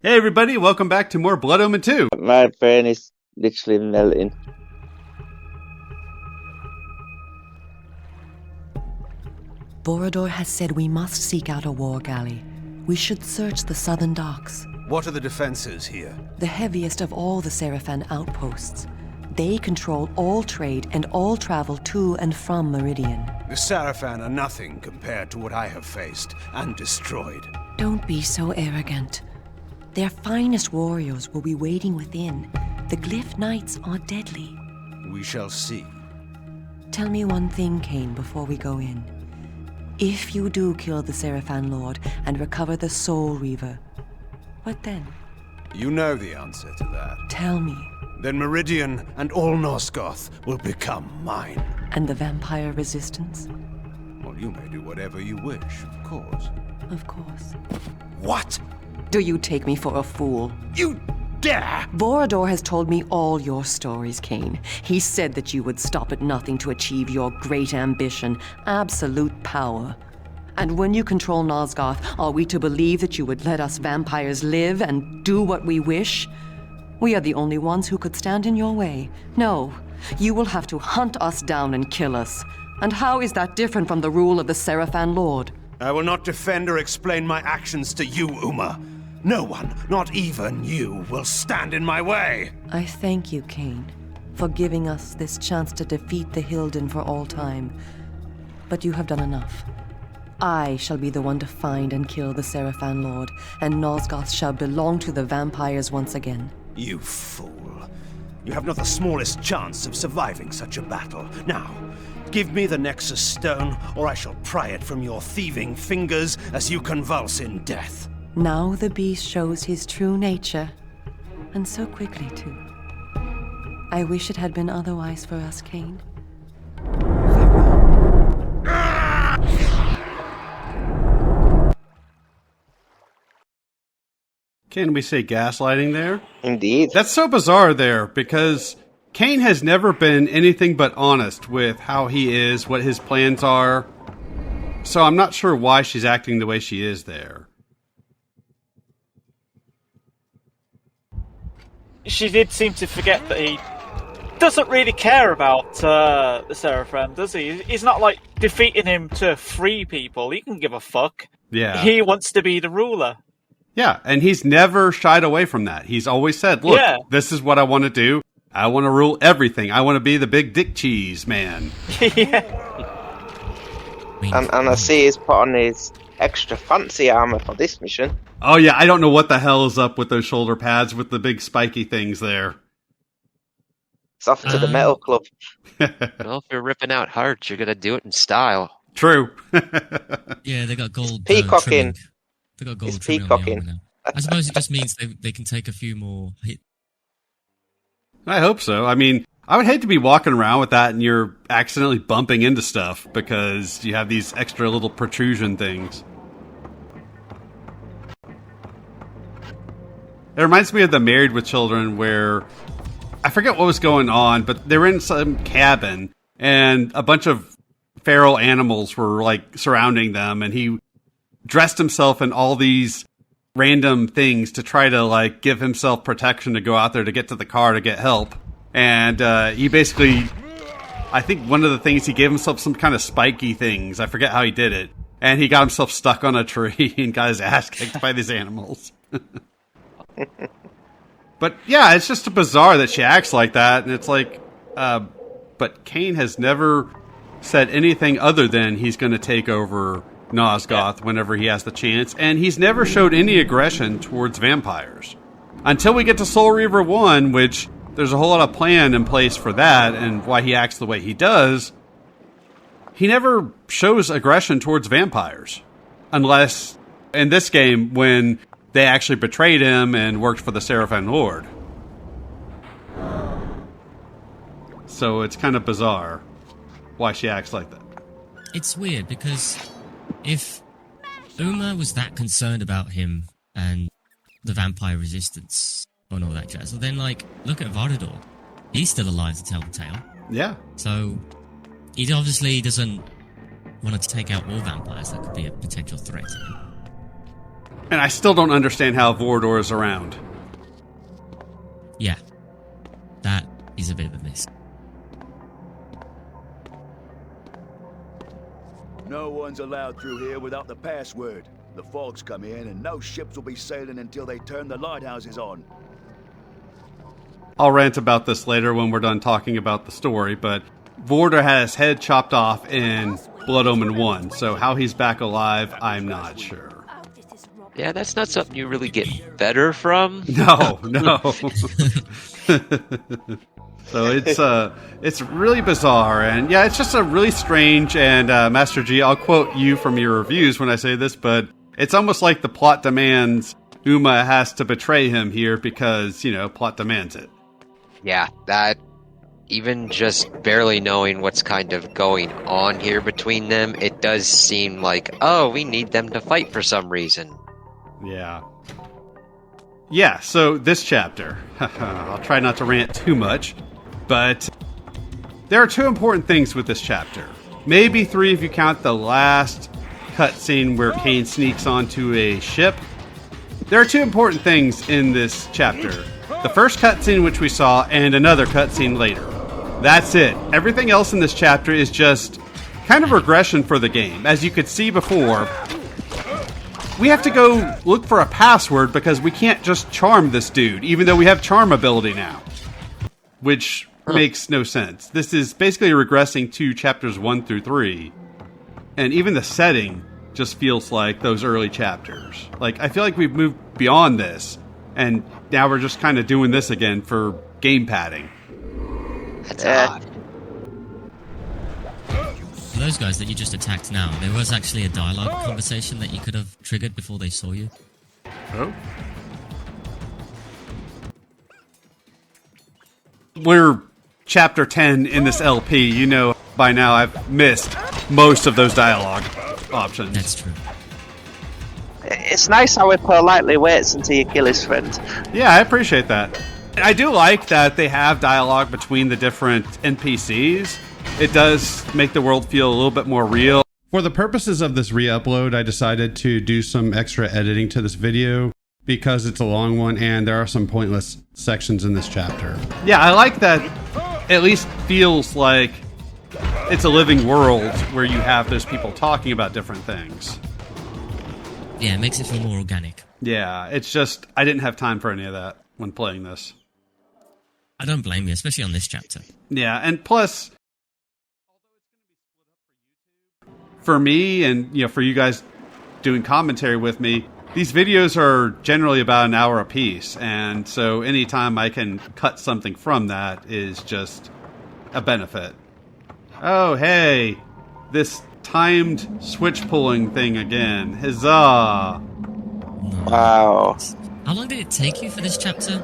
Hey everybody, welcome back to more Blood Omen 2. My brain is literally melting. Borodor has said we must seek out a war galley. We should search the southern docks. What are the defenses here? The heaviest of all the Seraphan outposts. They control all trade and all travel to and from Meridian. The Sarafan are nothing compared to what I have faced and destroyed. Don't be so arrogant. Their finest warriors will be waiting within. The Glyph Knights are deadly. We shall see. Tell me one thing, Kain, before we go in. If you do kill the Seraphan Lord and recover the Soul Reaver, what then? You know the answer to that. Tell me. Then Meridian and all Nosgoth will become mine. And the vampire resistance? Well, you may do whatever you wish, of course. Of course. What? Do you take me for a fool? You dare! Borodor has told me all your stories, Kain. He said that you would stop at nothing to achieve your great ambition, absolute power. And when you control Nosgoth, are we to believe that you would let us vampires live and do what we wish? We are the only ones who could stand in your way. No, you will have to hunt us down and kill us. And how is that different from the rule of the Seraphan Lord? I will not defend or explain my actions to you, Uma. No one, not even you, will stand in my way. I thank you, Kain, for giving us this chance to defeat the Hilden for all time. But you have done enough. I shall be the one to find and kill the Seraphan Lord, and Nosgoth shall belong to the vampires once again. You fool. You have not the smallest chance of surviving such a battle. Now, give me the Nexus Stone, or I shall pry it from your thieving fingers as you convulse in death. Now the beast shows his true nature, and so quickly, too. I wish it had been otherwise for us, Kain. Can we say gaslighting there? Indeed. That's so bizarre there, because Kain has never been anything but honest with how he is, what his plans are. So I'm not sure why she's acting the way she is there. She did seem to forget that he doesn't really care about the Seraphan, does he? He's not like defeating him to free people. He can give a fuck. Yeah. He wants to be the ruler. Yeah, and he's never shied away from that. He's always said, look, This is what I want to do. I want to rule everything. I want to be the big dick cheese man. Yeah. And I see he's put on his extra fancy armor for this mission. Oh yeah, I don't know what the hell is up with those shoulder pads with the big spiky things there. It's off to the metal club. Well, if you're ripping out hearts, you're gonna do it in style. True. Yeah, they got gold. Peacocking. They got gold It's trimming on the peacocking. armor now. I suppose it just means they can take a few more hits. I hope so. I mean, I would hate to be walking around with that and you're accidentally bumping into stuff because you have these extra little protrusion things. It reminds me of the Married with Children where I forget what was going on, but they were in some cabin and a bunch of feral animals were like surrounding them and he dressed himself in all these random things to try to like give himself protection to go out there to get to the car to get help. And he basically, I think one of the things, he gave himself some kind of spiky things. I forget how he did it. And he got himself stuck on a tree and got his ass kicked by these animals. But yeah, it's just bizarre that she acts like that. And it's like, but Kain has never said anything other than he's going to take over Nosgoth whenever he has the chance. And he's never showed any aggression towards vampires. Until we get to Soul Reaver 1, which there's a whole lot of plan in place for that and why he acts the way he does. He never shows aggression towards vampires. Unless, in this game, when they actually betrayed him and worked for the Seraphan Lord. So it's kind of bizarre why she acts like that. It's weird because if Uma was that concerned about him and the vampire resistance and all that jazz, well then, like, look at Varador. He's still alive to tell the tale. Yeah. So he obviously doesn't want to take out all vampires. That could be a potential threat to him. And I still don't understand how Vorador is around. Yeah. That is a bit of a miss. No one's allowed through here without the password. The fog's come in, and no ships will be sailing until they turn the lighthouses on. I'll rant about this later when we're done talking about the story, but Vorador had his head chopped off in Blood Omen 1, so how he's back alive, I'm not sure. Yeah, that's not something you really get better from. No. So it's really bizarre, and yeah, it's just a really strange, and Master G, I'll quote you from your reviews when I say this, but it's almost like the plot demands Uma has to betray him here because, plot demands it. Yeah, that, even just barely knowing what's kind of going on here between them, it does seem like, oh, we need them to fight for some reason. Yeah. Yeah, so this chapter, I'll try not to rant too much, but there are two important things with this chapter. Maybe three if you count the last cutscene where Kain sneaks onto a ship. There are two important things in this chapter. The first cutscene which we saw, and another cutscene later. That's it. Everything else in this chapter is just kind of regression for the game. As you could see before, we have to go look for a password because we can't just charm this dude, even though we have charm ability now. Which makes no sense. This is basically regressing to chapters 1 through 3. And even the setting just feels like those early chapters. Like, I feel like we've moved beyond this, and now we're just kind of doing this again for game padding. That's odd. For those guys that you just attacked now, there was actually a dialogue conversation that you could have triggered before they saw you. Oh. We're chapter 10 in this LP. By now I've missed most of those dialogue options. That's true. It's nice how he politely waits until you kill his friend. Yeah, I appreciate that. I do like that they have dialogue between the different NPCs. It does make the world feel a little bit more real. For the purposes of this re-upload, I decided to do some extra editing to this video because it's a long one and there are some pointless sections in this chapter. Yeah, I like that at least feels like it's a living world where you have those people talking about different things. Yeah, it makes it feel more organic. Yeah, it's just, I didn't have time for any of that when playing this. I don't blame you, especially on this chapter. Yeah, and plus, for me and for you guys doing commentary with me, these videos are generally about an hour apiece, and so anytime I can cut something from that is just a benefit. Oh, hey, this timed switch pulling thing again. Huzzah! Wow. How long did it take you for this chapter?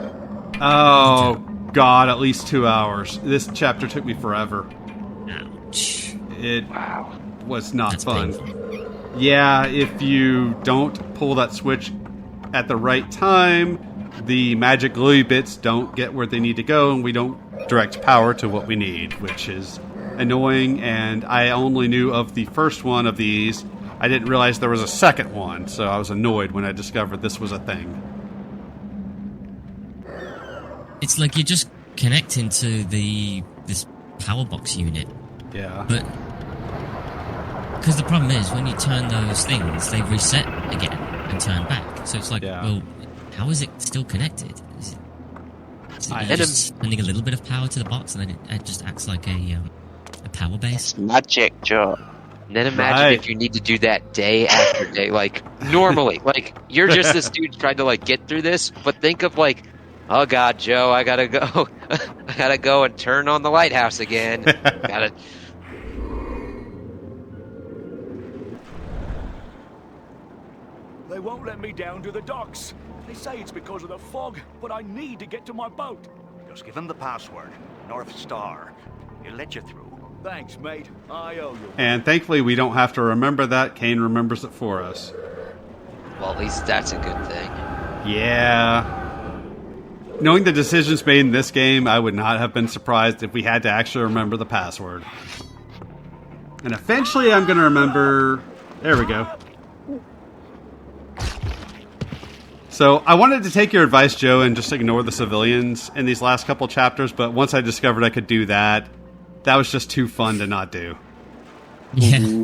Oh, God, at least 2 hours. This chapter took me forever. Ouch. It was not That's fun. painful. Yeah, if you don't pull that switch at the right time, the magic glowy bits don't get where they need to go, and we don't direct power to what we need, which is annoying, and I only knew of the first one of these. I didn't realize there was a second one, so I was annoyed when I discovered this was a thing. It's like you're just connecting to this power box unit. Yeah. But because the problem is when you turn those things, they reset again and turn back. So it's like, well, how is it still connected? Is it just sending a little bit of power to the box, and then it just acts like a power base? It's magic, Joe. And then imagine if you need to do that day after day, like normally, like you're just this dude trying to like get through this, but think of like, oh God, Joe, I gotta go, I gotta go and turn on the lighthouse again. Gotta. They won't let me down to the docks. They say it's because of the fog, but I need to get to my boat. Just give him the password. North Star. He'll let you through. Thanks, mate. I owe you. And thankfully, we don't have to remember that. Kain remembers it for us. Well, at least that's a good thing. Yeah. Knowing the decisions made in this game, I would not have been surprised if we had to actually remember the password. And eventually I'm going to remember... There we go. So I wanted to take your advice, Joe, and just ignore the civilians in these last couple chapters, but once I discovered I could do that, that was just too fun to not do. Yeah.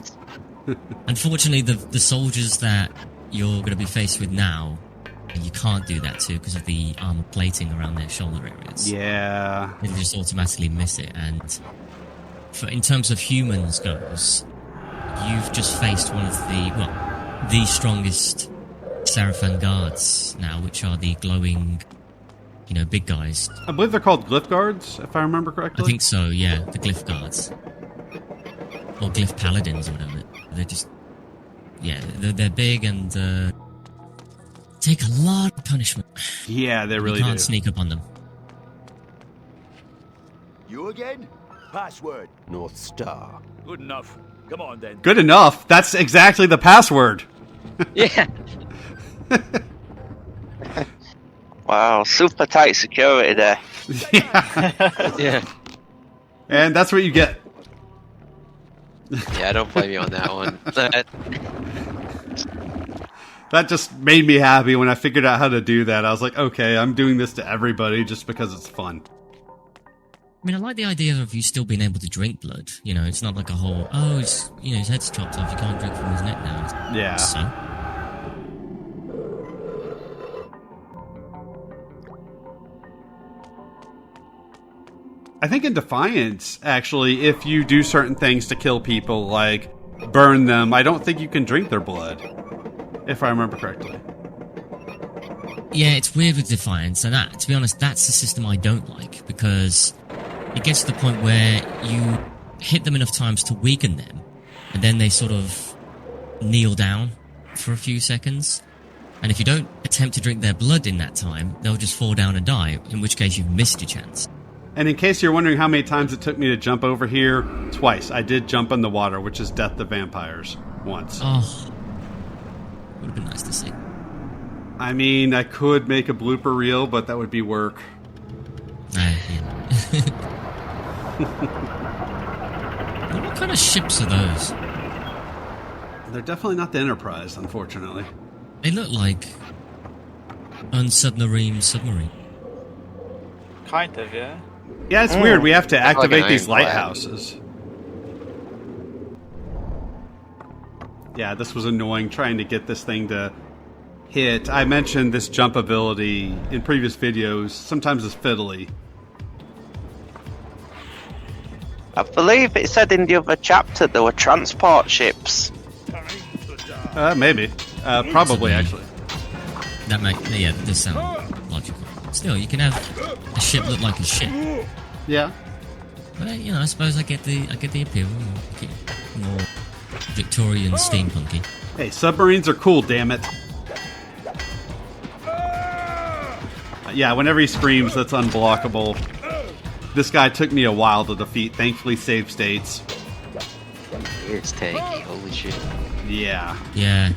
Unfortunately, the soldiers that you're going to be faced with now, you can't do that to because of the armor plating around their shoulder areas. Yeah. They just automatically miss it. And in terms of humans goes, you've just faced one of the strongest Seraphim guards now, which are the glowing, big guys. I believe they're called glyph guards, if I remember correctly. I think so, yeah, the glyph guards. Or glyph paladins or whatever. They're just, they're big and take a lot of punishment. Yeah, they really You can't do. sneak up on them. You again? Password. North Star. Good enough. Come on then. Good enough. That's exactly the password. Yeah. Wow, super tight security there. Yeah. Yeah. And that's what you get. Yeah, I don't blame you on that one. That just made me happy when I figured out how to do that. I was like, okay, I'm doing this to everybody just because it's fun. I mean, I like the idea of you still being able to drink blood. It's not like a whole, his head's chopped off, you can't drink from his neck now. Yeah. So? I think in Defiance, actually, if you do certain things to kill people, like burn them, I don't think you can drink their blood, if I remember correctly. Yeah, it's weird with Defiance, and to be honest, that's the system I don't like, because it gets to the point where you hit them enough times to weaken them, and then they sort of kneel down for a few seconds, and if you don't attempt to drink their blood in that time, they'll just fall down and die, in which case you've missed your chance. And in case you're wondering how many times it took me to jump over here, twice. I did jump in the water, which is death to vampires, once. Oh, would have been nice to see. I mean, I could make a blooper reel, but that would be work. Yeah. What kind of ships are those? They're definitely not the Enterprise, unfortunately. They look like unsubmarine submarine. Kind of, yeah. Yeah, it's weird. We have to Like an activate these ironclad. lighthouses. Yeah, this was annoying trying to get this thing to hit. I mentioned this jump ability in previous videos. Sometimes it's fiddly. I believe it said in the other chapter there were transport ships. Maybe. Probably, actually. That does sound logical. Still, you can have a ship look like a ship. Yeah. But I suppose I get the appeal. Make it more Victorian steampunky. Hey, submarines are cool, damn it. Yeah, whenever he screams, that's unblockable. This guy took me a while to defeat. Thankfully, save states. It's tanky. Holy shit. Yeah. Yeah.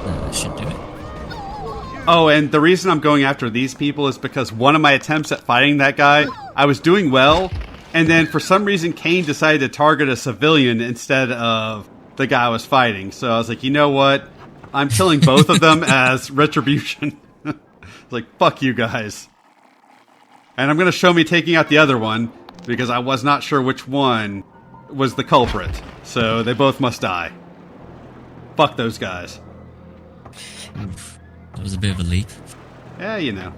No, that should do it. Oh, and the reason I'm going after these people is because one of my attempts at fighting that guy, I was doing well, and then for some reason Kain decided to target a civilian instead of the guy I was fighting. So I was like, you know what? I'm killing both of them as retribution. It's like, fuck you guys. And I'm going to show me taking out the other one, because I was not sure which one was the culprit. So they both must die. Fuck those guys. Oof. That was a bit of a leap. Yeah, you know.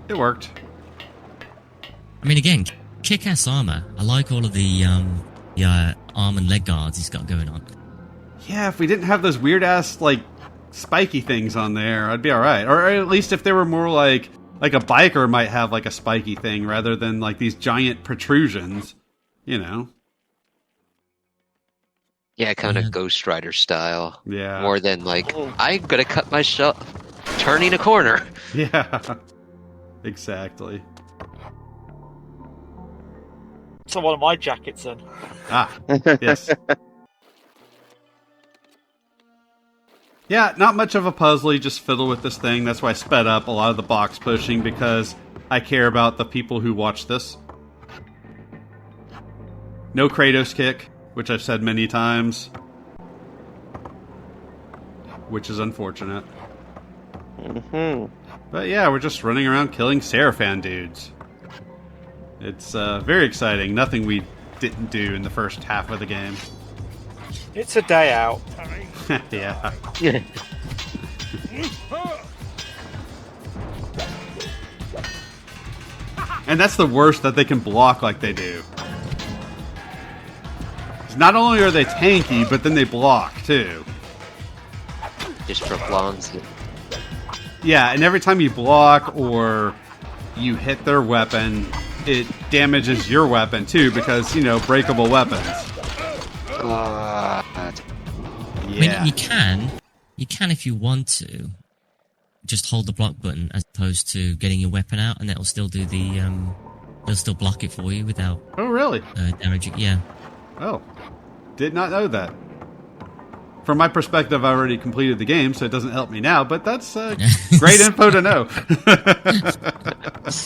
It worked. I mean, again, kick-ass armor. I like all of the arm and leg guards he's got going on. Yeah, if we didn't have those weird-ass, like, spiky things on there, I'd be alright. Or at least if they were more like a biker might have, like, a spiky thing rather than, like, these giant protrusions. You know. Yeah, kind of Ghost Rider style. Yeah. More than like, I'm gonna cut myself turning a corner. Yeah. Exactly. So one of my jackets then. Ah, yes. Yeah, not much of a puzzle. You just fiddle with this thing. That's why I sped up a lot of the box pushing, because I care about the people who watch this. No Kratos kick, which I've said many times. which is unfortunate. Mm-hmm. But yeah, we're just running around killing Seraphim dudes. It's very exciting. Nothing we didn't do in the first half of the game. It's a day out. Yeah. And that's the worst, that they can block like they do. 'Cause not only are they tanky, but then they block too. Just prolongs it. Yeah, and every time you block or you hit their weapon, it damages your weapon too, because, you know, breakable weapons. God. I mean, Yeah. you can if you want to, just hold the block button as opposed to getting your weapon out, and that'll still do the it'll still block it for you without Oh, really? damaging. Yeah. Oh, did not know that. From my perspective, I already completed the game, so it doesn't help me now, but that's great info to know.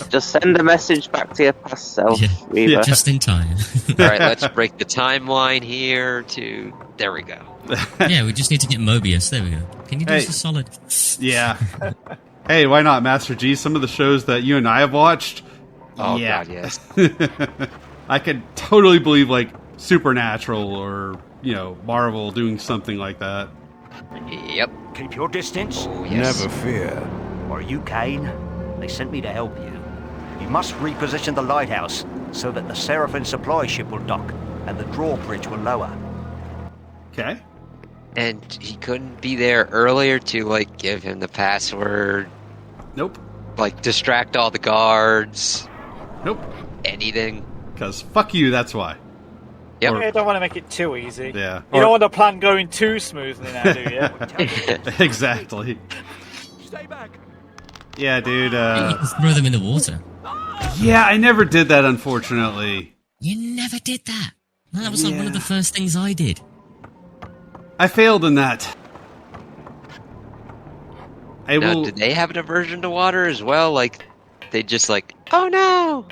Just send a message back to your past self, Yeah. Reaver. Just in time. All right, let's break the timeline here to... There we go. Yeah, we just need to get Mobius. There we go. Can you do Hey. us a solid? Yeah. Hey, why not, Master G? Some of the shows that you and I have watched. Oh, yeah. God, yes. I could totally believe, like, Supernatural or, you know, Marvel doing something like that. Yep. Keep your distance. Oh, yes. Never fear. Are you Kain? They sent me to help you. You must reposition the lighthouse so that the Seraphim supply ship will dock and the drawbridge will lower. Okay. And he couldn't be there earlier to, like, give him the password, Nope. like, distract all the guards, Nope. anything. Because fuck you, that's why. Yep. Or- You don't want to make it too easy. Yeah. You don't want the plan going too smoothly now, do you? Exactly. Stay back. Yeah, dude. You can throw them in the water. Yeah, I never did that, unfortunately. You never did that. No, that was like one of Yeah. the first things I did. I failed in that. I Now, will. did they have an aversion to water as well? Like, they just like, oh no!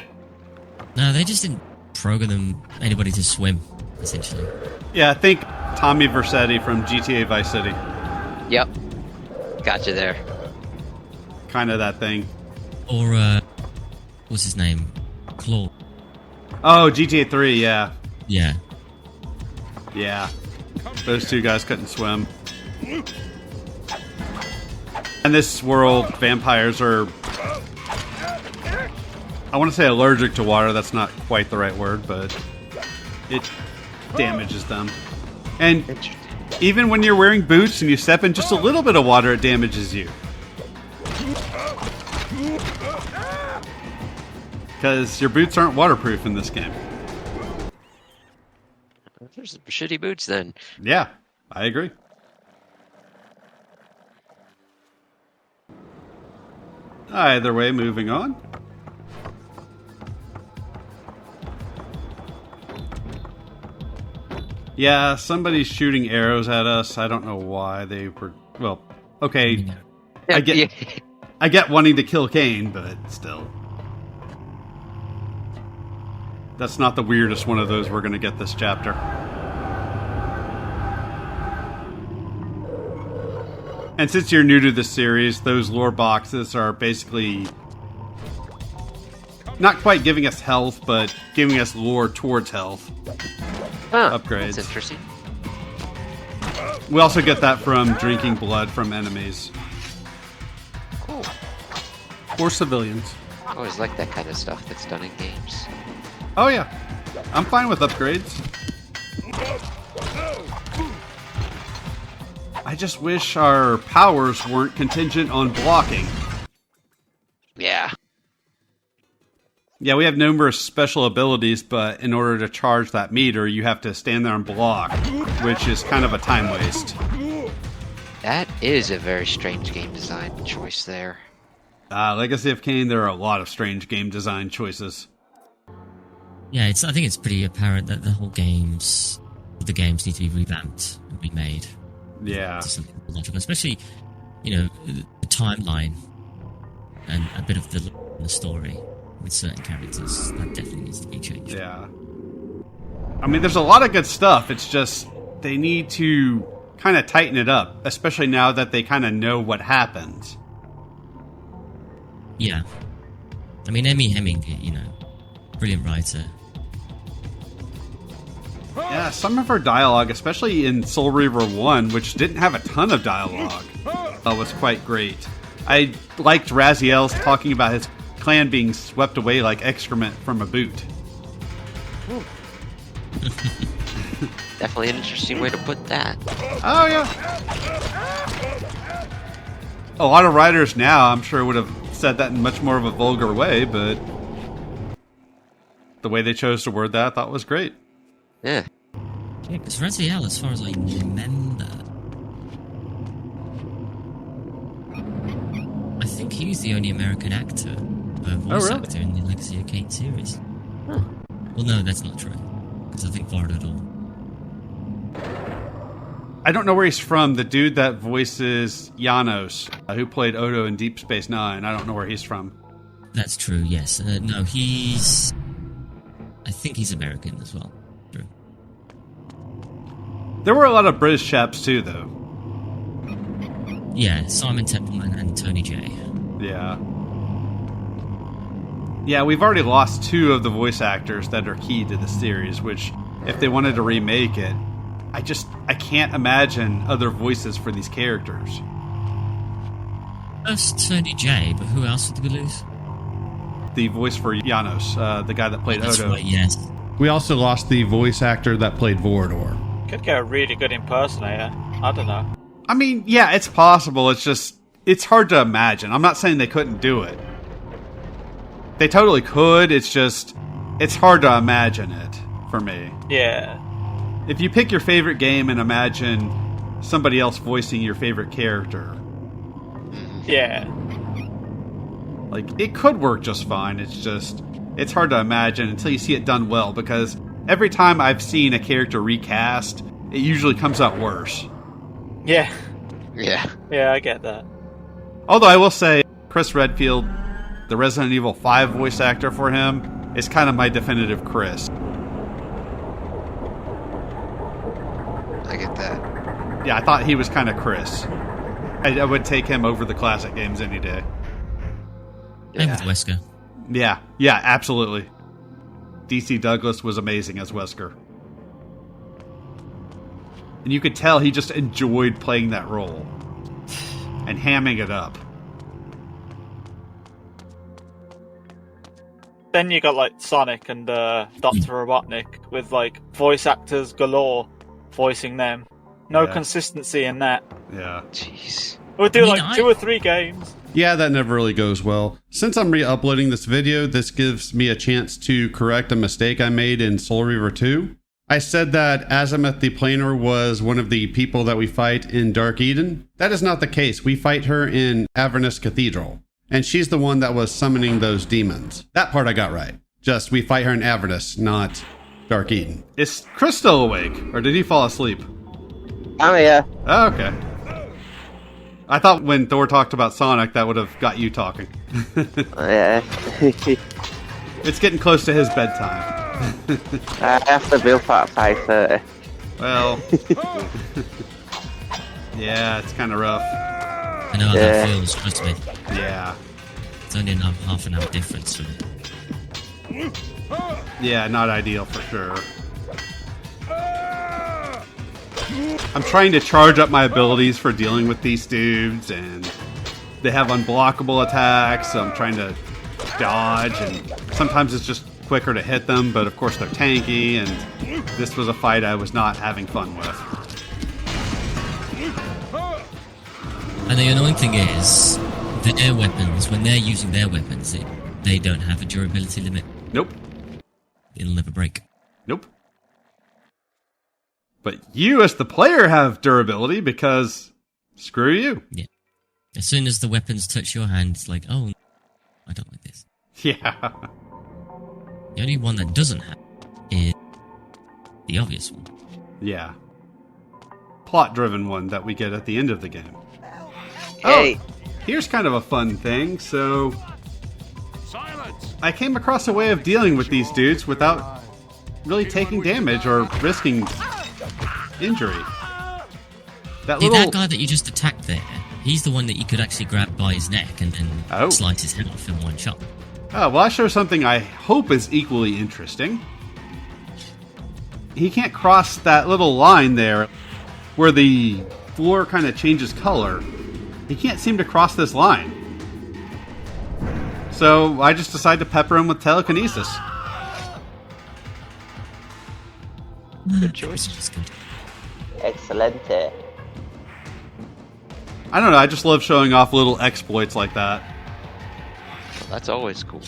No, they just didn't program anybody to swim, essentially. Yeah, I think Tommy Vercetti from GTA Vice City. Yep. Gotcha there. Kind of that thing. Or, what's his name? Claw. Oh, GTA 3, yeah. Yeah. Yeah. Those two guys couldn't swim. In this world, vampires are... I want to say allergic to water. That's not quite the right word, but it damages them. And even when you're wearing boots and you step in just a little bit of water, it damages you. Because your boots aren't waterproof in this game. There's some shitty boots then. Yeah, I agree. Either way, moving on. Yeah, somebody's shooting arrows at us. I don't know why they were... Well, okay, I get wanting to kill Kain, but still. That's not the weirdest one of those we're going to get this chapter. And since you're new to this series, those lore boxes are basically not quite giving us health, but giving us lore towards health. Upgrades. That's interesting. We also get that from drinking blood from enemies. Cool. Or civilians. I always like that kind of stuff that's done in games. Oh yeah, I'm fine with upgrades. I just wish our powers weren't contingent on blocking. Yeah. Yeah, we have numerous special abilities, but in order to charge that meter, you have to stand there and block, which is kind of a time waste. That is a very strange game design choice there. Legacy of Kain, there are a lot of strange game design choices. Yeah, I think it's pretty apparent that the games need to be revamped and remade. Yeah. To something more logical, especially, the timeline and a bit of the story with certain characters. That definitely needs to be changed. Yeah. I mean, there's a lot of good stuff. It's just they need to kind of tighten it up, especially now that they kind of know what happens. Yeah. I mean, Emmy Hemming, you know, brilliant writer. Yeah, some of her dialogue, especially in Soul Reaver 1, which didn't have a ton of dialogue, was quite great. I liked Raziel's talking about his clan being swept away like excrement from a boot. Definitely an interesting way to put that. Oh, yeah. A lot of writers now, I'm sure, would have said that in much more of a vulgar way, but the way they chose to word that I thought was great. Yeah. Yeah, because Raziel, as far as I remember, I think he's the only American actor, voice actor in the Legacy of Kain series. Huh. Well, no, that's not true, because I think Vardador. I don't know where he's from. The dude that voices Janos, who played Odo in Deep Space Nine, I don't know where he's from. That's true, yes. No, I think he's American as well. True. There were a lot of British chaps too, though. Yeah, Simon Templeman and Tony J. Yeah. Yeah, we've already lost 2 of the voice actors that are key to the series, which, if they wanted to remake it, I can't imagine other voices for these characters. That's Tony J, but who else did we lose? The voice for Janos, the guy that played That's Odo. right, yes. We also lost the voice actor that played Vorador. Could get a really good impersonator. I don't know. I mean, yeah, it's possible. It's hard to imagine. I'm not saying they couldn't do it. They totally could. It's hard to imagine it for me. Yeah. If you pick your favorite game and imagine somebody else voicing your favorite character, Yeah. like, it could work just fine. It's hard to imagine until you see it done well, because every time I've seen a character recast, it usually comes out worse. Yeah. Yeah. Yeah, I get that. Although I will say, Chris Redfield, the Resident Evil 5 voice actor for him, is kind of my definitive Chris. I get that. Yeah, I thought he was kind of Chris. I would take him over the classic games any day. And with Wesker. Yeah, absolutely. DC Douglas was amazing as Wesker. And you could tell he just enjoyed playing that role. And hamming it up. Then you got like Sonic and Dr. Robotnik with like voice actors galore voicing them. No consistency in that. Yeah. Jeez. We'll do like 2 or 3 games. Yeah, that never really goes well. Since I'm re-uploading this video, this gives me a chance to correct a mistake I made in Soul Reaver 2. I said that Azimuth the Planer was one of the people that we fight in Dark Eden. That is not the case. We fight her in Avernus Cathedral, and she's the one that was summoning those demons. That part I got right. Just, we fight her in Avernus, not Dark Eden. Is Chris still awake, or did he fall asleep? I'm here. Oh, okay. I thought when Thor talked about Sonic, that would have got you talking. Yeah. It's getting close to his bedtime. I have to be up at 5:30. Well, yeah, it's kind of rough. I know how that feels, trust me. Yeah. It's only half an hour difference from it. Yeah, not ideal for sure. I'm trying to charge up my abilities for dealing with these dudes, and they have unblockable attacks, so I'm trying to dodge, and sometimes it's just quicker to hit them, but of course they're tanky, and this was a fight I was not having fun with. And the annoying thing is, their weapons, when they're using their weapons, they don't have a durability limit. Nope. It'll never break. Nope. But you, as the player, have durability because screw you. Yeah. As soon as the weapons touch your hand, it's like, oh, I don't like this. Yeah. The only one that doesn't have is the obvious one. Yeah. Plot-driven one that we get at the end of the game. Hey. Oh, here's kind of a fun thing. So, I came across a way of dealing with these dudes without really taking damage or risking injury. That That guy that you just attacked there, he's the one that you could actually grab by his neck and then Oh. slice his head off in one shot. Oh, well, I show something I hope is equally interesting. He can't cross that little line there where the floor kind of changes color. He can't seem to cross this line. So I just decided to pepper him with telekinesis. Good choice. It's good. Excelente. I don't know, I just love showing off little exploits like that. That's always cool.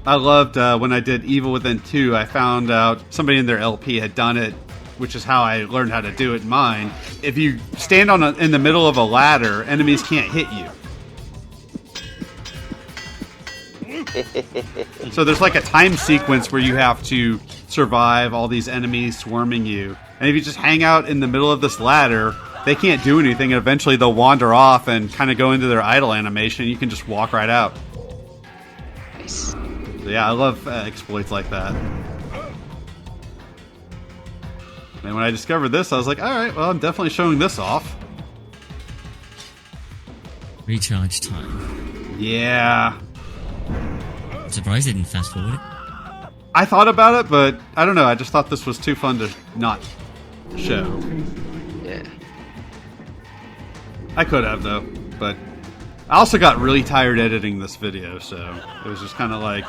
I loved when I did Evil Within 2, I found out somebody in their LP had done it, which is how I learned how to do it in mine. If you stand in the middle of a ladder, enemies can't hit you. So there's like a time sequence where you have to survive all these enemies swarming you. And if you just hang out in the middle of this ladder, they can't do anything, and eventually they'll wander off and kind of go into their idle animation. You can just walk right out. Nice. Yeah, I love exploits like that. And when I discovered this, I was like, alright, well, I'm definitely showing this off. Recharge time. Yeah. I'm surprised they didn't fast forward it. I thought about it, but I don't know. I just thought this was too fun to not show. Yeah. I could have, though. But I also got really tired editing this video, so it was just kind of like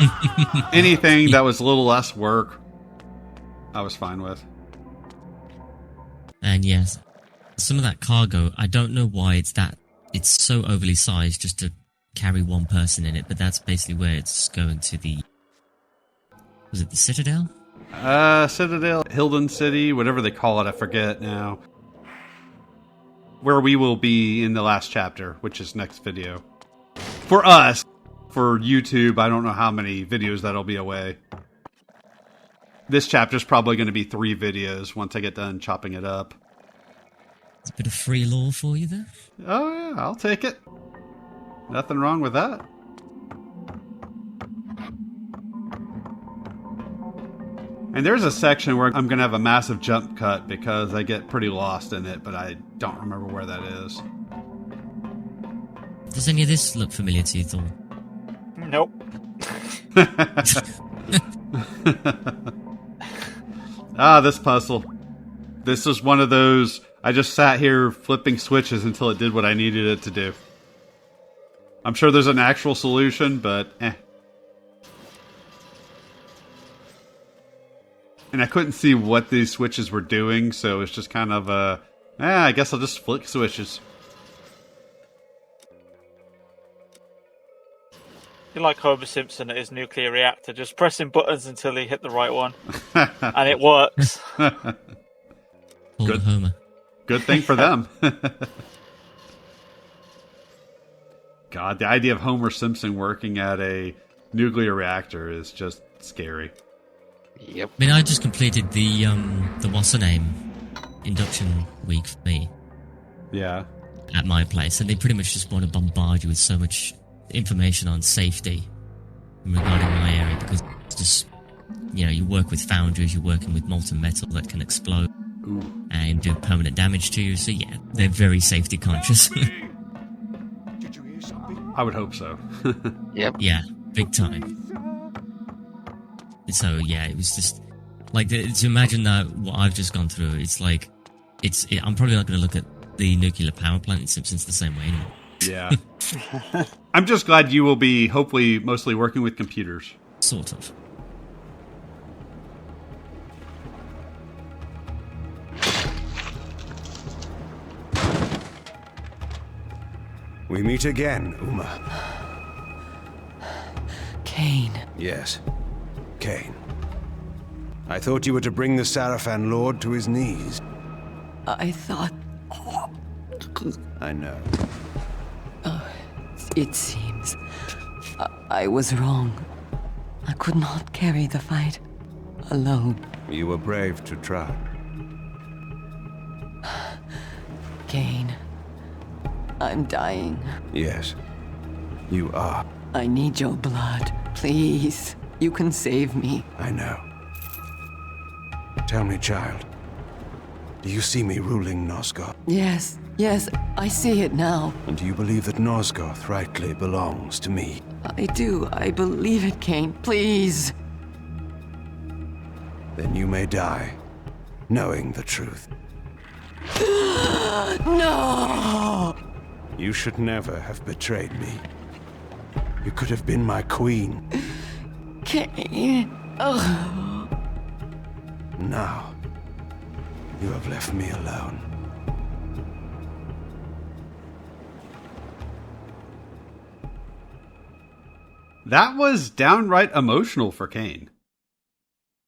anything that was a little less work, I was fine with. And yes, some of that cargo, I don't know why it's so overly sized just to carry one person in it, but that's basically where it's going to was it the Citadel? Citadel, Hilden City, whatever they call it, I forget now. Where we will be in the last chapter, which is next video. For us, for YouTube, I don't know how many videos that'll be away. This chapter's probably going to be 3 videos once I get done chopping it up. It's a bit of free lore for you there. Oh yeah, I'll take it. Nothing wrong with that. And there's a section where I'm going to have a massive jump cut because I get pretty lost in it, but I don't remember where that is. Does any of this look familiar to you, Thor? Nope. This puzzle. This is one of those, I just sat here flipping switches until it did what I needed it to do. I'm sure there's an actual solution, but And I couldn't see what these switches were doing, so it's just kind of I guess I'll just flick switches. You're like Homer Simpson at his nuclear reactor, just pressing buttons until he hit the right one. And it works. Good. Homer. Good thing for them. God, the idea of Homer Simpson working at a nuclear reactor is just scary. Yep. I mean, I just completed the what's her name induction week for me. Yeah. At my place, and they pretty much just want to bombard you with so much information on safety regarding my area because it's just, you work with foundries, you're working with molten metal that can explode and do permanent damage to you. So yeah, they're very safety conscious. Did you hear something? I would hope so. Yep. Yeah, big time. So yeah, it was just like to imagine that what I've just gone through. It's like I'm probably not going to look at the nuclear power plant in Simpsons the same way anymore. Yeah. I'm just glad you will be hopefully mostly working with computers. Sort of. We meet again, Uma. Kain. Yes, Kain. I thought you were to bring the Sarafan Lord to his knees. I thought... I know. It seems... I was wrong. I could not carry the fight alone. You were brave to try. Kain, I'm dying. Yes, you are. I need your blood. Please. You can save me. I know. Tell me, child. Do you see me ruling Nosgoth? Yes, yes, I see it now. And do you believe that Nosgoth rightly belongs to me? I do. I believe it, Kain. Please. Then you may die, knowing the truth. No! You should never have betrayed me. You could have been my queen. Kain. Oh. Now, you have left me alone. That was downright emotional for Kain.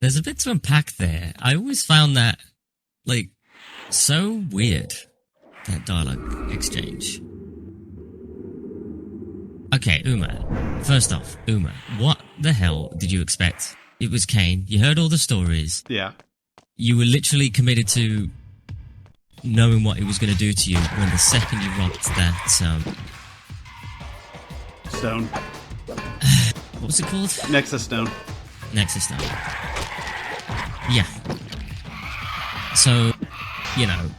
There's a bit to unpack there. I always found that, like, so weird, that dialogue exchange. Okay, Uma. First off, Uma, what the hell did you expect? It was Kain. You heard all the stories. Yeah. You were literally committed to knowing what he was going to do to you when the second you rocked that, Stone. what was it called? Nexus Stone. Nexus Stone. Yeah. So, you know,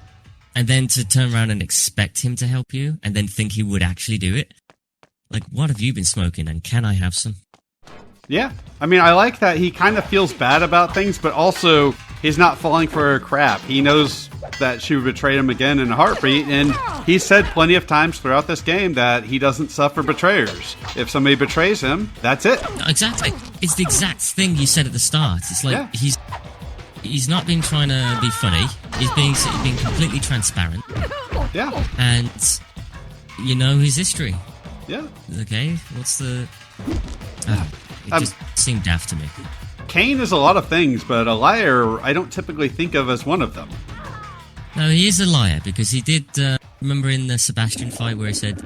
and then to turn around and expect him to help you, and then think he would actually do it. Like, what have you been smoking, and can I have some? Yeah. I mean, I like that he kind of feels bad about things, but also he's not falling for her crap. He knows that she would betray him again in a heartbeat, and he said plenty of times throughout this game that he doesn't suffer betrayers. If somebody betrays him, that's it. Exactly. It's the exact thing you said at the start. It's like, Yeah. he's not been trying to be funny. He's being completely transparent. Yeah. And you know his history. Yeah. Okay, what's the... it just seemed daft to me. Kain is a lot of things, but a liar I don't typically think of as one of them. No, he is a liar, because he did, remember in the Sebastian fight where he said,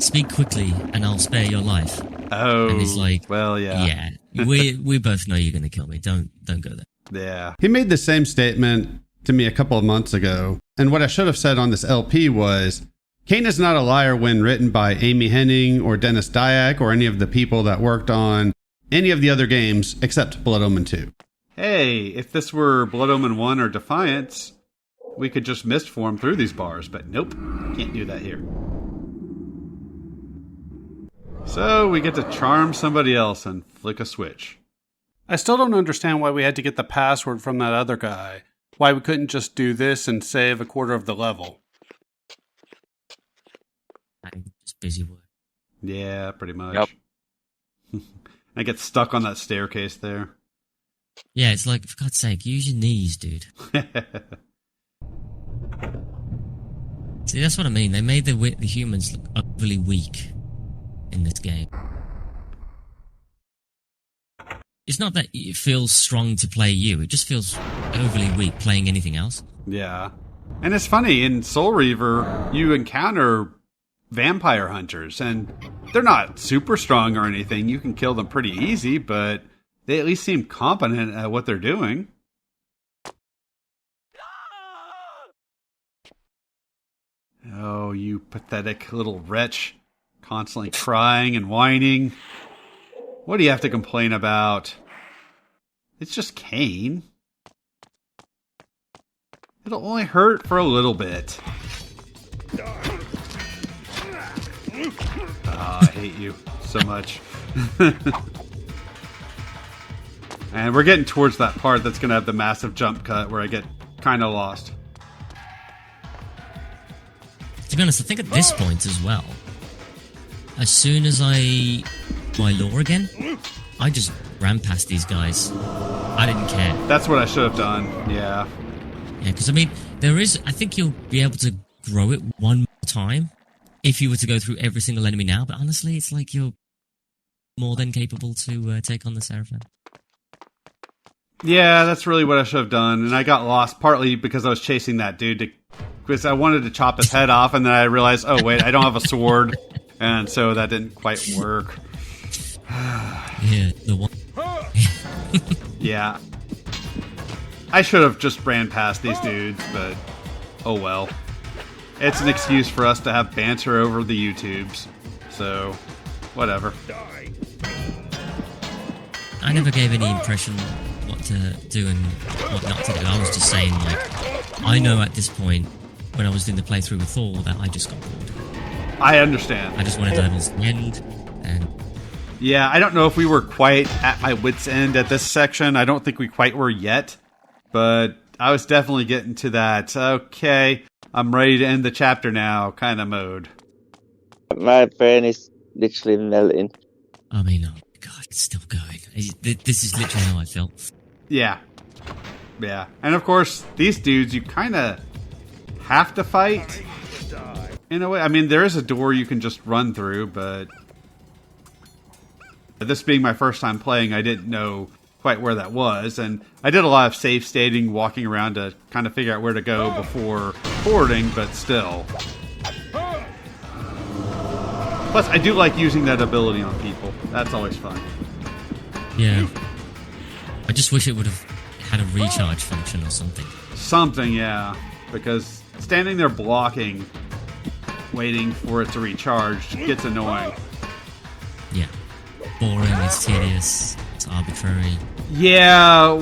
"Speak quickly and I'll spare your life." Oh. And he's like, well, yeah. Yeah, we both know you're going to kill me. Don't go there. Yeah. He made the same statement to me a couple of months ago, and what I should have said on this LP was, Kain is not a liar when written by Amy Hennig or Dennis Dyack or any of the people that worked on any of the other games except Blood Omen 2. Hey, if this were Blood Omen 1 or Defiance, we could just mistform through these bars, but nope, can't do that here. So we get to charm somebody else and flick a switch. I still don't understand why we had to get the password from that other guy. Why we couldn't just do this and save a quarter of the level. I'm just busy work. Yeah, pretty much. Yep. I get stuck on that staircase there. Yeah, it's like, for God's sake, use your knees, dude. See, that's what I mean. They made the humans look overly weak in this game. It's not that it feels strong to play you. It just feels overly weak playing anything else. Yeah. And it's funny, in Soul Reaver, you encounter vampire hunters, and they're not super strong or anything. You can kill them pretty easy, but they at least seem competent at what they're doing. Oh, you pathetic little wretch. Constantly crying and whining. What do you have to complain about? It's just Kain. It'll only hurt for a little bit. I hate you so much. And we're getting towards that part that's going to have the massive jump cut where I get kind of lost. To be honest, I think at this point as well, as soon as my lore again, I just ran past these guys. I didn't care. That's what I should have done, yeah. Yeah, because I mean, I think you'll be able to grow it one more time if you were to go through every single enemy now, but honestly, it's like you're more than capable to take on the Seraphim. Yeah, that's really what I should have done, and I got lost partly because I was chasing that dude because I wanted to chop his head off, and then I realized, oh wait, I don't have a sword, and so that didn't quite work. Yeah, the one. Yeah. I should have just ran past these dudes, but oh well. It's an excuse for us to have banter over the YouTubes, so whatever. I never gave any impression what to do and what not to do. I was just saying, like, I know at this point, when I was doing the playthrough with Thor, that I just got bored. I understand. I just wanted to have the end, and yeah, I don't know if we were quite at my wit's end at this section. I don't think we quite were yet, but I was definitely getting to that, okay, I'm ready to end the chapter now kind of mode. My brain is literally melting. I mean, oh god, it's still going. This is literally how I felt. Yeah. Yeah. And of course, these dudes, you kind of have to fight in a way. I mean, there is a door you can just run through, but this being my first time playing, I didn't know quite where that was. And I did a lot of safe stating, walking around to kind of figure out where to go before forwarding, but still. Plus, I do like using that ability on people. That's always fun. Yeah. I just wish it would have had a recharge function or something. Something, yeah. Because standing there blocking, waiting for it to recharge, gets annoying. Yeah. Boring, it's tedious, it's arbitrary. Yeah,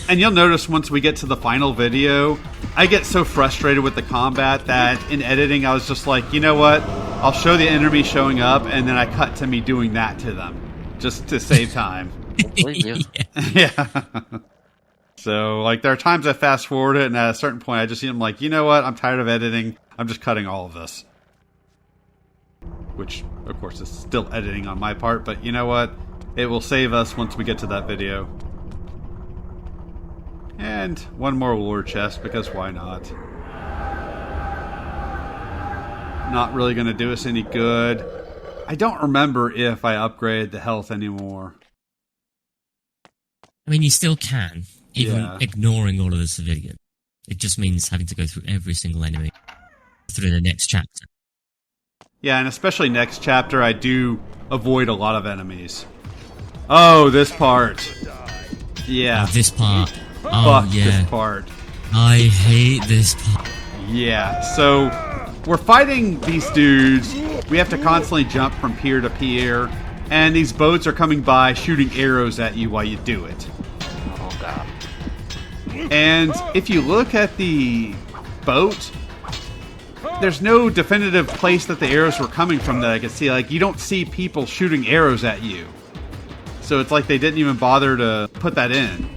and you'll notice once we get to the final video, I get so frustrated with the combat that in editing I was just like, you know what? I'll show the enemy showing up, and then I cut to me doing that to them, just to save time. Yeah. So, like, there are times I fast forward it, and at a certain point I just am like, you know what? I'm tired of editing. I'm just cutting all of this. Which, of course, is still editing on my part, but you know what? It will save us once we get to that video. And one more lore chest, because why not? Not really going to do us any good. I don't remember if I upgraded the health anymore. I mean, you still can, even ignoring all of the civilian. It just means having to go through every single enemy through the next chapter. Yeah, and especially next chapter, I do avoid a lot of enemies. Oh, this part. Yeah. Oh, this part. Oh, Fuck yeah. this part. I hate this part. Yeah, so we're fighting these dudes. We have to constantly jump from pier to pier, and these boats are coming by shooting arrows at you while you do it. Oh, God. And if you look at the boat, there's no definitive place that the arrows were coming from that I could see. Like, you don't see people shooting arrows at you. So it's like they didn't even bother to put that in.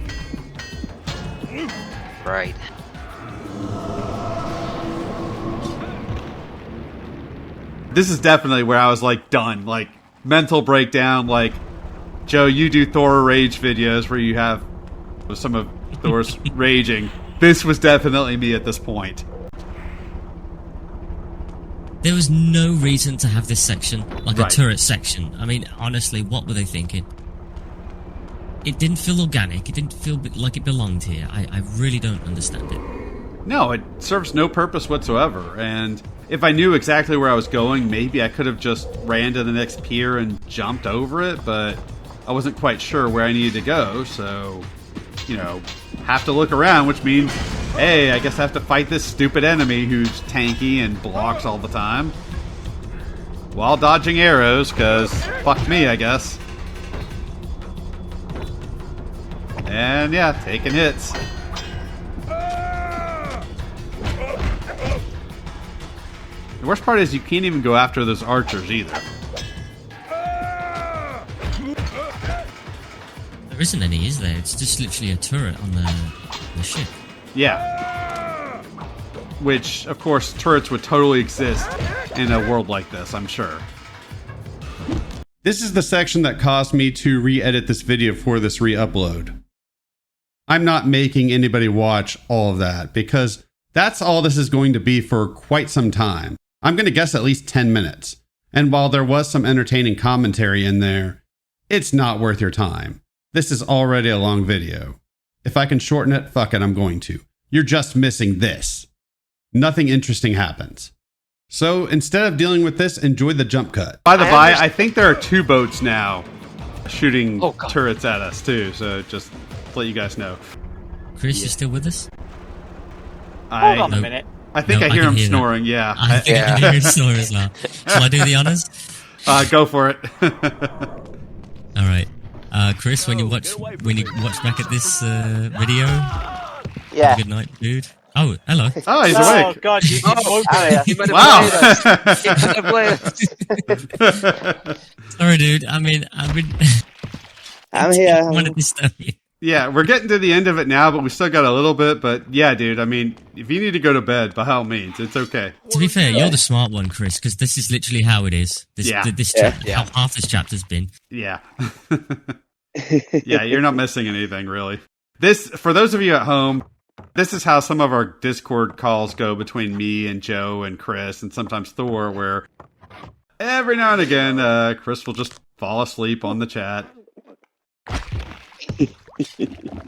Right. This is definitely where I was like done. Like, mental breakdown. Like, Joe, you do Thor rage videos where you have some of Thor's raging. This was definitely me at this point. There was no reason to have this section, like Right. a turret section. I mean, honestly, what were they thinking? It didn't feel organic. It didn't feel like it belonged here. I really don't understand it. No, it serves no purpose whatsoever. And if I knew exactly where I was going, maybe I could have just ran to the next pier and jumped over it, but I wasn't quite sure where I needed to go, so, you know, have to look around, which means, hey, I guess I have to fight this stupid enemy who's tanky and blocks all the time. While dodging arrows, because fuck me, I guess. And yeah, taking hits. The worst part is you can't even go after those archers either. There isn't any, is there? It's just literally a turret on the ship. Yeah. Which, of course, turrets would totally exist in a world like this, I'm sure. This is the section that caused me to re-edit this video for this re-upload. I'm not making anybody watch all of that, because that's all this is going to be for quite some time. I'm going to guess at least 10 minutes. And while there was some entertaining commentary in there, it's not worth your time. This is already a long video. If I can shorten it, fuck it, I'm going to. You're just missing this. Nothing interesting happens. So instead of dealing with this, enjoy the jump cut. By the by, I think there are 2 boats now shooting turrets at us too, so just to let you guys know. Chris, you still with us? Hold on a minute. I think I hear him snoring, yeah. I think I hear him snoring as well. Shall I do the honors? Go for it. Alright. Chris, when you watch back at this video, Yeah. good night, dude. Oh, hello. Oh, he's Oh awake. God, you woke yeah. He might have Wow. played us. He might have played us. Sorry, dude. I mean, I've been. I'm here. I wanted to stop you. Yeah, we're getting to the end of it now, but we still got a little bit. But yeah, dude, I mean, if you need to go to bed, by all means, it's okay. To be fair, you're the smart one, Chris, because this is literally how it is. Yeah. How half this chapter's been. Yeah. Yeah, you're not missing anything, really. This, for those of you at home, this is how some of our Discord calls go between me and Joe and Chris, and sometimes Thor, where every now and again, Chris will just fall asleep on the chat.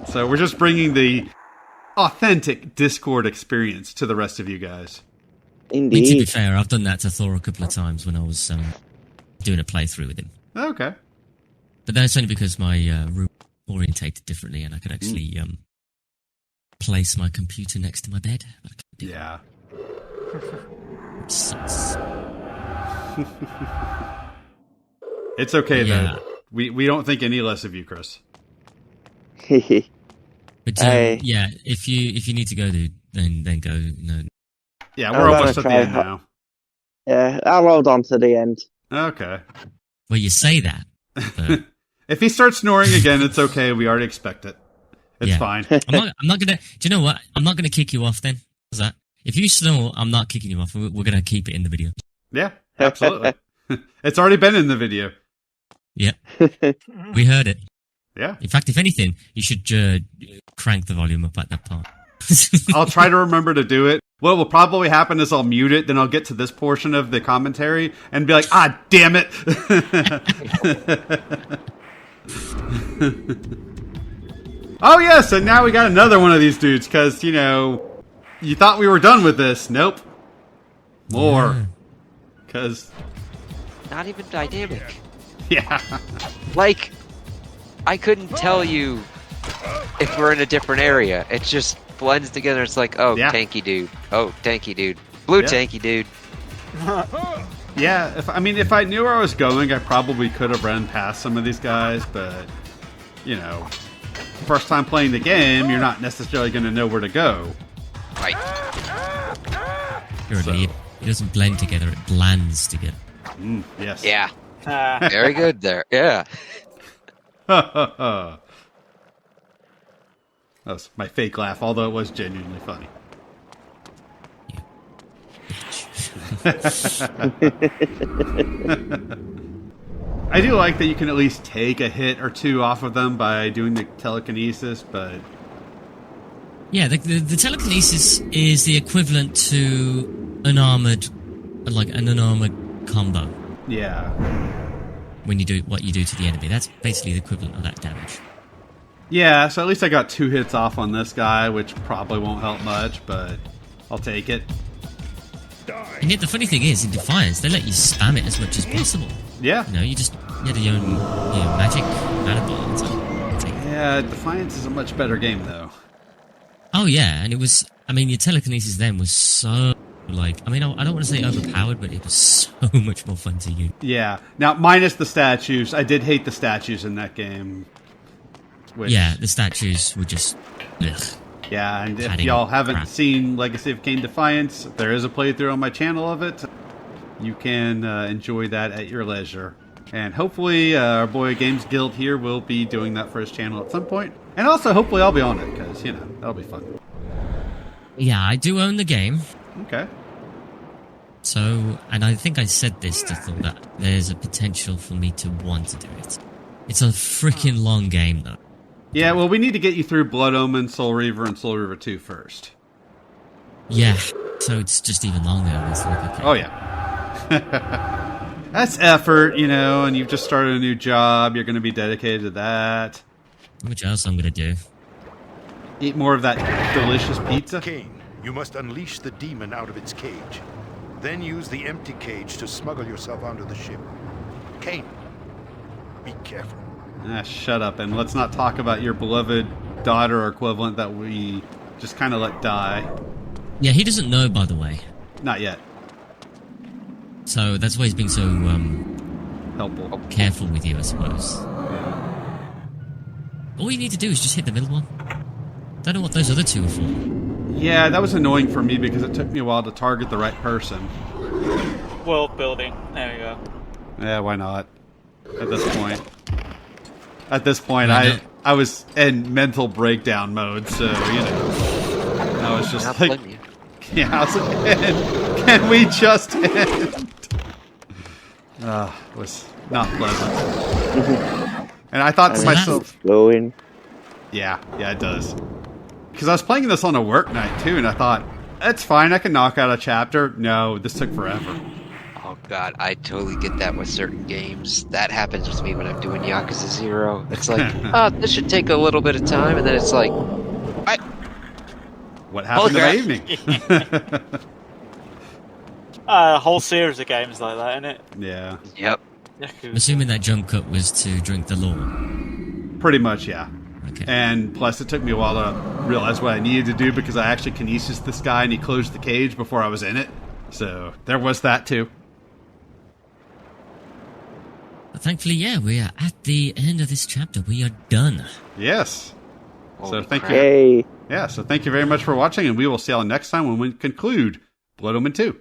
So we're just bringing the authentic Discord experience to the rest of you guys. I mean, to be Indeed. fair, I've done that to Thor a couple of times when I was doing a playthrough with him. Okay. But that's only because my room orientated differently, and I could actually place my computer next to my bed. But I couldn't do Yeah. it. Sucks. It's okay, Yeah. though. We don't think any less of you, Chris. But Hey. yeah, if you need to go, dude, then go. No, Yeah, I'm we're gonna almost at the try end ho- now. Yeah, I'll hold on to the end. Okay. well, you say that, but If he starts snoring again, it's okay. We already expect it. It's Yeah. fine. I'm not gonna. Do you know what? I'm not gonna kick you off. Then is that if you snore, I'm not kicking you off. We're gonna keep it in the video. Yeah, absolutely. It's already been in the video. Yep, we heard it. Yeah. In fact, if anything, you should crank the volume up at that part. I'll try to remember to do it. What will probably happen is I'll mute it, then I'll get to this portion of the commentary and be like, ah, damn it. Oh, yes, and now we got another one of these dudes, because, you thought we were done with this. Nope. More. Because, Not even dynamic. yeah. Like, I couldn't tell you if we're in a different area. It just blends together. It's like, oh, Yeah. tanky dude. Oh, tanky dude. Blue Yeah. tanky dude. Yeah, if I knew where I was going, I probably could have run past some of these guys, but, first time playing the game, you're not necessarily going to know where to go. Right. You're an idiot. It doesn't blend together; it blands together. Yes. Yeah. Ah. Very good there. Yeah. That was my fake laugh, although it was genuinely funny. I do like that you can at least take a hit or two off of them by doing the telekinesis, but Yeah, the telekinesis is the equivalent to an unarmored combo. yeah. When you do what you do to the enemy, that's basically the equivalent of that damage. Yeah, so at least I got 2 hits off on this guy, which probably won't help much, but I'll take it. And yet the funny thing is, in Defiance, they let you spam it as much as possible. Yeah. You had your own magic mana bar. It's like, Yeah, Defiance is a much better game, though. oh yeah, and it was. I mean, your telekinesis then was so I don't want to say overpowered, but it was so much more fun to use. Yeah. Now, minus the statues. I did hate the statues in that game. Which, Yeah, the statues were just. Ugh. Yeah, and if Adding y'all haven't crap. seen Legacy of Kain Defiance, there is a playthrough on my channel of it. You can enjoy that at your leisure. And hopefully our boy Games Guild here will be doing that for his channel at some point. And also, hopefully I'll be on it, because, that'll be fun. Yeah, I do own the game. Okay. So, and I think I said this to Thor, that there's a potential for me to want to do it. It's a freaking long game, though. Yeah, well, we need to get you through Blood Omen, Soul Reaver, and Soul Reaver 2 first. Yeah, so it's just even longer. It's like, okay. Oh, yeah. That's effort, and you've just started a new job. You're going to be dedicated to that. Which else I'm gonna do? Eat more of that delicious pizza. Kain, you must unleash the demon out of its cage. Then use the empty cage to smuggle yourself onto the ship. Kain, be careful. Ah, shut up, and let's not talk about your beloved daughter or equivalent that we just kind of let die. Yeah, he doesn't know, by the way. Not yet. So that's why he's being so Helpful. careful with you, I suppose. All you need to do is just hit the middle one. Don't know what those other two are for. Yeah, that was annoying for me because it took me a while to target the right person. World building. There we go. Yeah, why not? At this point, I was in mental breakdown mode, so I was just like, yeah, I was like, can we just end? It was not pleasant. And I thought to myself, flowing. Yeah, it does. Because I was playing this on a work night too, and I thought, that's fine, I can knock out a chapter. No, this took forever. Oh god, I totally get that with certain games. That happens with me when I'm doing Yakuza 0. It's like, oh, this should take a little bit of time, and then it's like, what happened in the evening? A whole series of games like that, isn't it? Yeah. Yep. I'm assuming that jump cut was to drink the lore. Pretty much, yeah. Okay. And plus, it took me a while to realize what I needed to do because I actually kinesis this guy and he closed the cage before I was in it. So there was that too. But thankfully, yeah, we are at the end of this chapter. We are done. Yes. So thank you. Yay. Yeah, so thank you very much for watching, and we will see you all next time when we conclude Blood Omen 2.